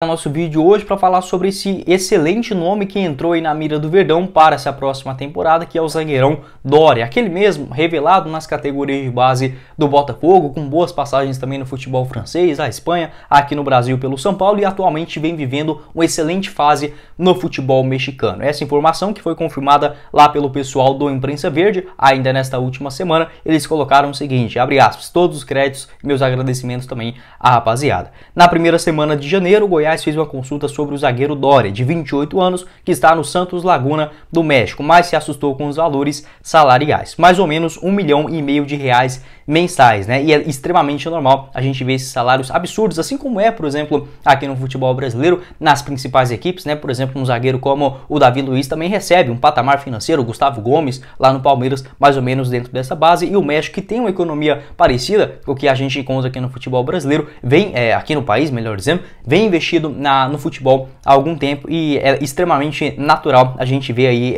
Nosso vídeo hoje para falar sobre esse excelente nome que entrou aí na mira do Verdão para essa próxima temporada, que é o zagueirão Doria, aquele mesmo revelado nas categorias de base do Botafogo, com boas passagens também no futebol francês, na Espanha, aqui no Brasil pelo São Paulo, e atualmente vem vivendo uma excelente fase no futebol mexicano. Essa informação que foi confirmada lá pelo pessoal do Imprensa Verde, ainda nesta última semana, eles colocaram o seguinte, abre aspas, todos os créditos e meus agradecimentos também à rapaziada. Na primeira semana de janeiro, o Goiás fez uma consulta sobre o zagueiro Doria, de 28 anos, que está no Santos Laguna do México, mas se assustou com os valores salariais, mais ou menos R$1,5 milhão de reais mensais, né? E é extremamente normal a gente ver esses salários absurdos, assim como é, por exemplo, aqui no futebol brasileiro, nas principais equipes, né? Por exemplo, um zagueiro como o Davi Luiz também recebe um patamar financeiro, o Gustavo Gomes, lá no Palmeiras, mais ou menos dentro dessa base, e o México, que tem uma economia parecida com o que a gente encontra aqui no futebol brasileiro, vem, aqui no país, melhor dizendo, vem investido no futebol há algum tempo, e é extremamente natural a gente ver aí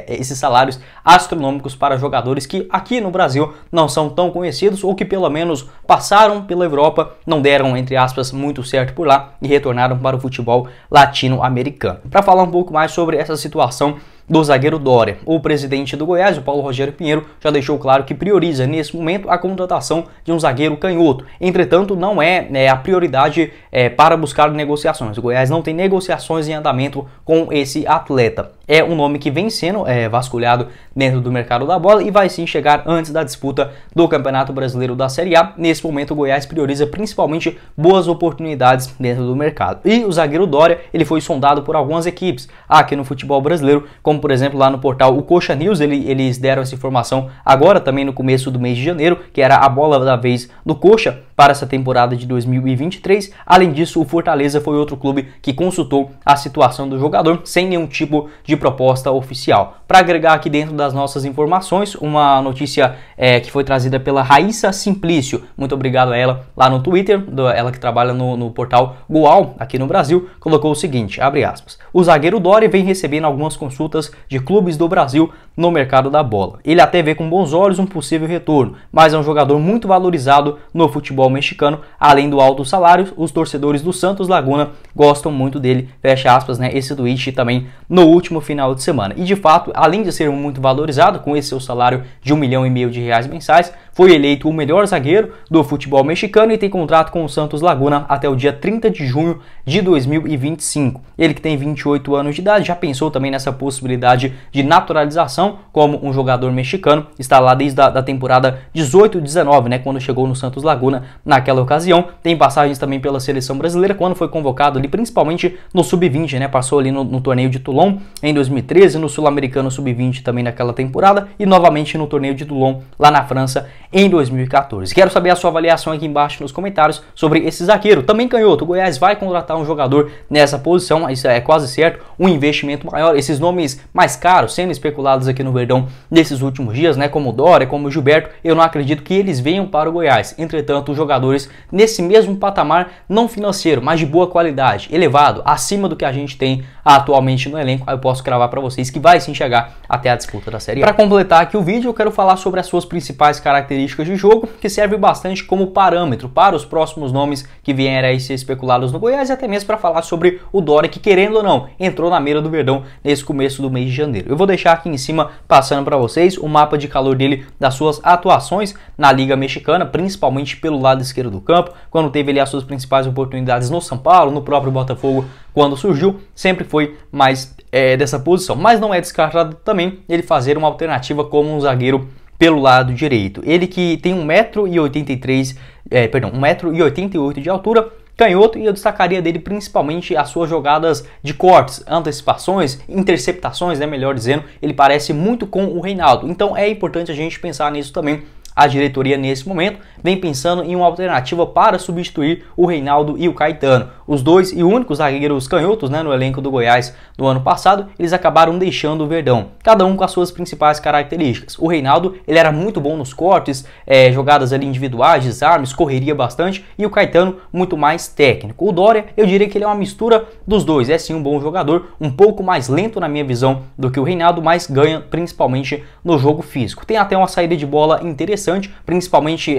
esses salários astronômicos para jogadores que aqui no Brasil não são tão conhecidos, ou que pelo menos passaram pela Europa, não deram, entre aspas, muito certo por lá e retornaram para o futebol latino-americano. Para falar um pouco mais sobre essa situação do zagueiro Doria, o presidente do Goiás, o Paulo Rogério Pinheiro, já deixou claro que prioriza nesse momento a contratação de um zagueiro canhoto. Entretanto, não é a prioridade para buscar negociações. O Goiás não tem negociações em andamento com esse atleta. É um nome que vem sendo vasculhado dentro do mercado da bola e vai sim chegar antes da disputa do Campeonato Brasileiro da Série A. Nesse momento, o Goiás prioriza principalmente boas oportunidades dentro do mercado. E o zagueiro Doria, ele foi sondado por algumas equipes aqui no futebol brasileiro, como por exemplo lá no portal o Coxa News, eles deram essa informação agora também no começo do mês de janeiro, que era a bola da vez do Coxa para essa temporada de 2023. Além disso, o Fortaleza foi outro clube que consultou a situação do jogador sem nenhum tipo de proposta oficial. Para agregar aqui dentro das nossas informações, uma notícia que foi trazida pela Raíssa Simplício, muito obrigado a ela lá no Twitter, ela que trabalha no portal Goal aqui no Brasil, colocou o seguinte, abre aspas, o zagueiro Doria vem recebendo algumas consultas de clubes do Brasil no mercado da bola. Ele até vê com bons olhos um possível retorno, mas é um jogador muito valorizado no futebol mexicano, além do alto salário, os torcedores do Santos Laguna gostam muito dele, fecha aspas, né, esse tweet também no último final de semana. E de fato, além de ser muito valorizado com esse seu salário de R$1,5 milhão de reais mensais, foi eleito o melhor zagueiro do futebol mexicano e tem contrato com o Santos Laguna até o dia 30 de junho de 2025. Ele que tem 28 anos de idade, já pensou também nessa possibilidade de naturalização como um jogador mexicano, está lá desde a temporada 18-19, né, quando chegou no Santos Laguna naquela ocasião. Tem passagens também pela seleção brasileira, quando foi convocado ali principalmente no Sub-20, né, passou ali no torneio de Toulon em 2013, no Sul-Americano Sub-20 também naquela temporada e novamente no torneio de Toulon lá na França em 2014. Quero saber a sua avaliação aqui embaixo nos comentários sobre esse zagueiro. Também canhoto, o Goiás vai contratar um jogador nessa posição, isso é quase certo, um investimento maior. Esses nomes mais caros sendo especulados aqui no Verdão nesses últimos dias, né, como o Doria, como o Gilberto, eu não acredito que eles venham para o Goiás. Entretanto, os jogadores nesse mesmo patamar, não financeiro, mas de boa qualidade, elevado, acima do que a gente tem atualmente no elenco, eu posso cravar para vocês que vai sim chegar até a disputa da Série A. Para completar aqui o vídeo, eu quero falar sobre as suas principais características de jogo, que serve bastante como parâmetro para os próximos nomes que vierem a ser especulados no Goiás, e até mesmo para falar sobre o Doria, que querendo ou não, entrou na mira do Verdão nesse começo do mês de janeiro. Eu vou deixar aqui em cima, passando para vocês, o mapa de calor dele, das suas atuações na Liga Mexicana, principalmente pelo lado esquerdo do campo, quando teve ali as suas principais oportunidades no São Paulo, no próprio Botafogo, quando surgiu, sempre foi mais dessa posição, mas não é descartado também ele fazer uma alternativa como um zagueiro pelo lado direito. Ele que tem 1,88 m de altura, canhoto, e eu destacaria dele principalmente as suas jogadas de cortes, antecipações, interceptações, né, melhor dizendo, ele parece muito com o Reinaldo, então é importante a gente pensar nisso também. A diretoria nesse momento vem pensando em uma alternativa para substituir o Reinaldo e o Caetano. Os dois e únicos zagueiros canhotos, né, no elenco do Goiás do ano passado, eles acabaram deixando o Verdão, cada um com as suas principais características. O Reinaldo, ele era muito bom nos cortes, jogadas ali individuais, desarmes, correria bastante, e o Caetano muito mais técnico. O Doria, eu diria que ele é uma mistura dos dois, é sim um bom jogador, um pouco mais lento na minha visão do que o Reinaldo, mas ganha principalmente no jogo físico. Tem até uma saída de bola interessante, interessante, principalmente,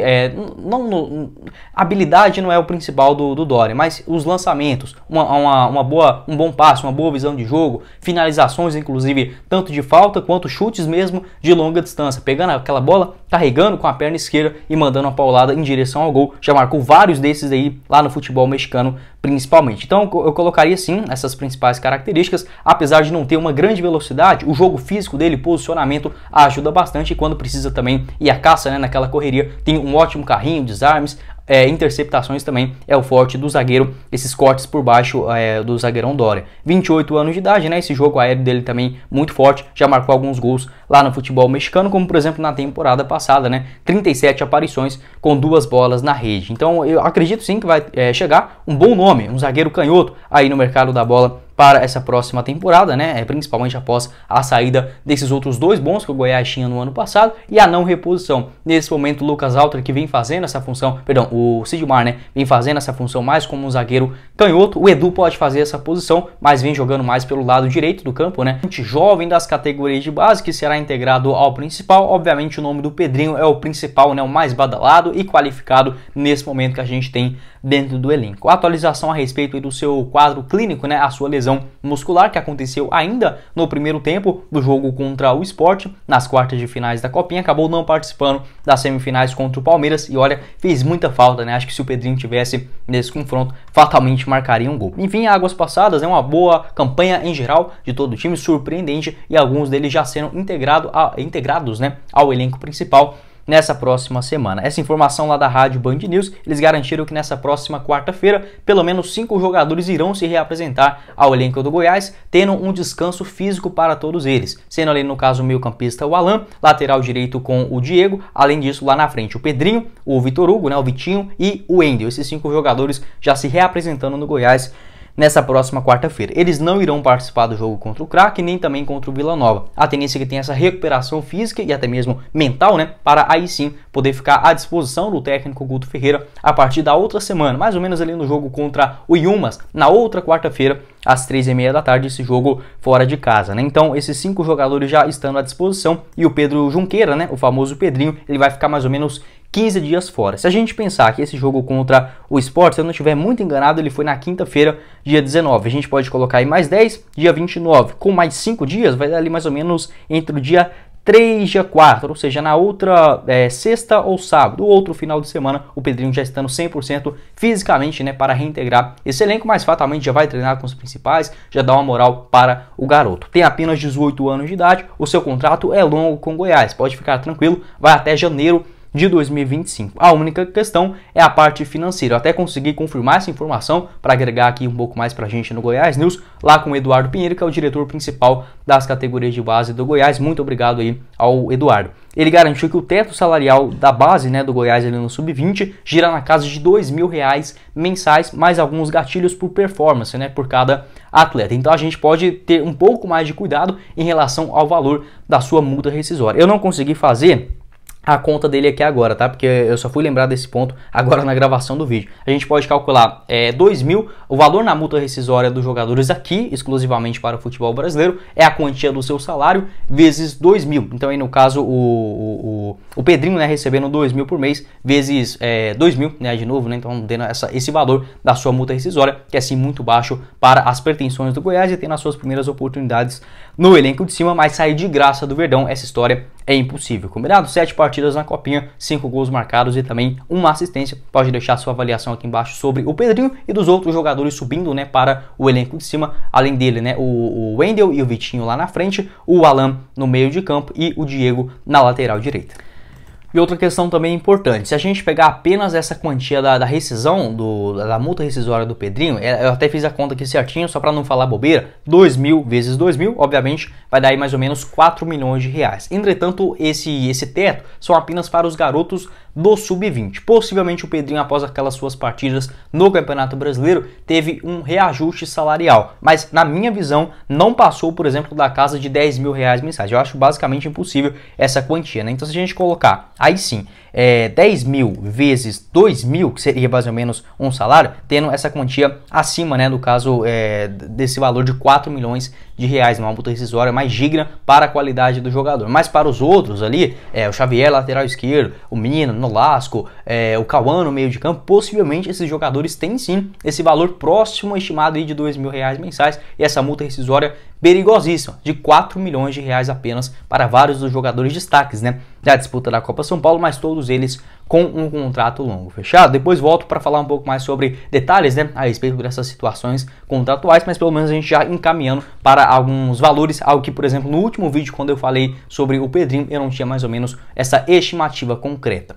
habilidade não é o principal do Doria, mas os lançamentos, um bom passe, uma boa visão de jogo, finalizações, inclusive, tanto de falta quanto chutes mesmo de longa distância, pegando aquela bola, carregando com a perna esquerda e mandando uma paulada em direção ao gol. Já marcou vários desses aí lá no futebol mexicano, principalmente. Então eu colocaria sim essas principais características. Apesar de não ter uma grande velocidade, o jogo físico dele, posicionamento, ajuda bastante, e quando precisa também ir à caça, né, naquela correria, tem um ótimo carrinho, desarmes, interceptações também é o forte do zagueiro, esses cortes por baixo do zagueirão Doria. 28 anos de idade, né? Esse jogo aéreo dele também muito forte, já marcou alguns gols lá no futebol mexicano, como por exemplo na temporada passada, né? 37 aparições com 2 bolas na rede. Então eu acredito sim que vai chegar um bom nome, um zagueiro canhoto aí no mercado da bola para essa próxima temporada, né? Principalmente após a saída desses outros 2 bons que o Goiás tinha no ano passado e a não reposição. Nesse momento, o Lucas Alter, que vem fazendo essa função, perdão, o Sidmar, né? Vem fazendo essa função mais como um zagueiro canhoto. O Edu pode fazer essa posição, mas vem jogando mais pelo lado direito do campo, né? Gente jovem das categorias de base que será integrado ao principal. Obviamente, o nome do Pedrinho é o principal, né? O mais badalado e qualificado nesse momento que a gente tem dentro do elenco. A atualização a respeito do seu quadro clínico, né? A sua lesão muscular que aconteceu ainda no primeiro tempo do jogo contra o Sport, nas quartas de finais da Copinha, acabou não participando das semifinais contra o Palmeiras e olha, fez muita falta, né? Acho que se o Pedrinho tivesse nesse confronto, fatalmente marcaria um gol. Enfim, águas passadas, é uma boa campanha em geral de todo o time, surpreendente, e alguns deles já sendo integrados, né, ao elenco principal nessa próxima semana. Essa informação lá da rádio Band News, eles garantiram que nessa próxima quarta-feira, pelo menos 5 jogadores irão se reapresentar ao elenco do Goiás, tendo um descanso físico para todos eles, sendo ali no caso o meio-campista o Alan, lateral direito com o Diego, além disso lá na frente o Pedrinho, o Vitor Hugo, né, o Vitinho e o Wendel. Esses 5 jogadores já se reapresentando no Goiás nessa próxima quarta-feira. Eles não irão participar do jogo contra o Craque, nem também contra o Vila Nova. A tendência é que tenha essa recuperação física e até mesmo mental, né, para aí sim poder ficar à disposição do técnico Guto Ferreira a partir da outra semana, mais ou menos ali no jogo contra o Yumas, na outra quarta-feira, às 3h30 da tarde, esse jogo fora de casa, né? Então, esses 5 jogadores já estando à disposição, e o Pedro Junqueira, né, o famoso Pedrinho, ele vai ficar mais ou menos 15 dias fora. Se a gente pensar que esse jogo contra o Sport, se eu não estiver muito enganado, ele foi na quinta-feira, dia 19. A gente pode colocar aí mais 10, dia 29. Com mais 5 dias, vai dar ali mais ou menos entre o dia 3 e dia 4, ou seja, na outra sexta ou sábado, ou outro final de semana, o Pedrinho já estando 100% fisicamente, né, para reintegrar esse elenco, mas fatalmente já vai treinar com os principais, já dá uma moral para o garoto. Tem apenas 18 anos de idade, o seu contrato é longo com o Goiás, pode ficar tranquilo, vai até janeiro de 2025. A única questão é a parte financeira. Eu até consegui confirmar essa informação para agregar aqui um pouco mais para a gente no Goiás News, lá com o Eduardo Pinheiro, que é o diretor principal das categorias de base do Goiás. Muito obrigado aí ao Eduardo. Ele garantiu que o teto salarial da base, né, do Goiás ali no Sub-20 gira na casa de R$2.000 mensais, mais alguns gatilhos por performance, né, por cada atleta. Então a gente pode ter um pouco mais de cuidado em relação ao valor da sua multa rescisória. Eu não consegui fazer a conta dele aqui agora, tá? Porque eu só fui lembrar desse ponto agora na gravação do vídeo. A gente pode calcular 2.000, o valor na multa rescisória dos jogadores aqui, exclusivamente para o futebol brasileiro, é a quantia do seu salário vezes 2.000. Então aí no caso o Pedrinho, né, recebendo 2.000 por mês vezes 2.000, né, de novo, né? Então dando esse valor da sua multa rescisória, que é assim muito baixo para as pretensões do Goiás e tendo as suas primeiras oportunidades no elenco de cima, mas sair de graça do Verdão, essa história é impossível, combinado? 7 partidas na Copinha, 5 gols marcados e também uma assistência. Pode deixar sua avaliação aqui embaixo sobre o Pedrinho e dos outros jogadores subindo, né, para o elenco de cima. Além dele, né, o Wendel e o Vitinho lá na frente, o Alan no meio de campo e o Diego na lateral direita. E outra questão também importante, se a gente pegar apenas essa quantia da rescisão, da multa rescisória do Pedrinho, eu até fiz a conta aqui certinho, só para não falar bobeira, 2.000 vezes 2.000, obviamente, vai dar aí mais ou menos 4 milhões de reais. Entretanto, esse teto são apenas para os garotos do Sub-20. Possivelmente o Pedrinho, após aquelas suas partidas no Campeonato Brasileiro, teve um reajuste salarial, mas na minha visão, não passou, por exemplo, da casa de R$10.000 mensais. Eu acho basicamente impossível essa quantia, né? Então se a gente colocar, aí sim, 10 mil vezes 2 mil, que seria mais ou menos um salário, tendo essa quantia acima, né, no caso desse valor de 4 milhões de reais, uma multa rescisória mais digna para a qualidade do jogador. Mas para os outros ali, o Xavier, lateral esquerdo, o Mina, Nolasco, o Cauã no meio de campo, possivelmente esses jogadores têm sim esse valor próximo estimado aí de 2 mil reais mensais, e essa multa rescisória perigosíssima, de 4 milhões de reais apenas para vários dos jogadores destaques, né, da disputa da Copa São Paulo, mas todos eles com um contrato longo, fechado? Depois volto para falar um pouco mais sobre detalhes, né, a respeito dessas situações contratuais, mas pelo menos a gente já encaminhando para alguns valores, algo que, por exemplo, no último vídeo, quando eu falei sobre o Pedrinho, eu não tinha mais ou menos essa estimativa concreta.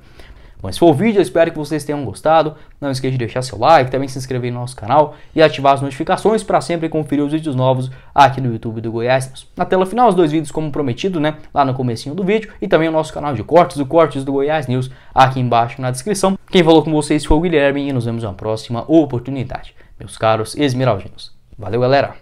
Bom, esse foi o vídeo, eu espero que vocês tenham gostado. Não esqueça de deixar seu like, também se inscrever no nosso canal e ativar as notificações para sempre conferir os vídeos novos aqui no YouTube do Goiás News. Na tela final, os dois vídeos como prometido, né, lá no comecinho do vídeo, e também o nosso canal de cortes, o Cortes do Goiás News, aqui embaixo na descrição. Quem falou com vocês foi o Guilherme e nos vemos na próxima oportunidade, meus caros esmeraldinos. Valeu, galera!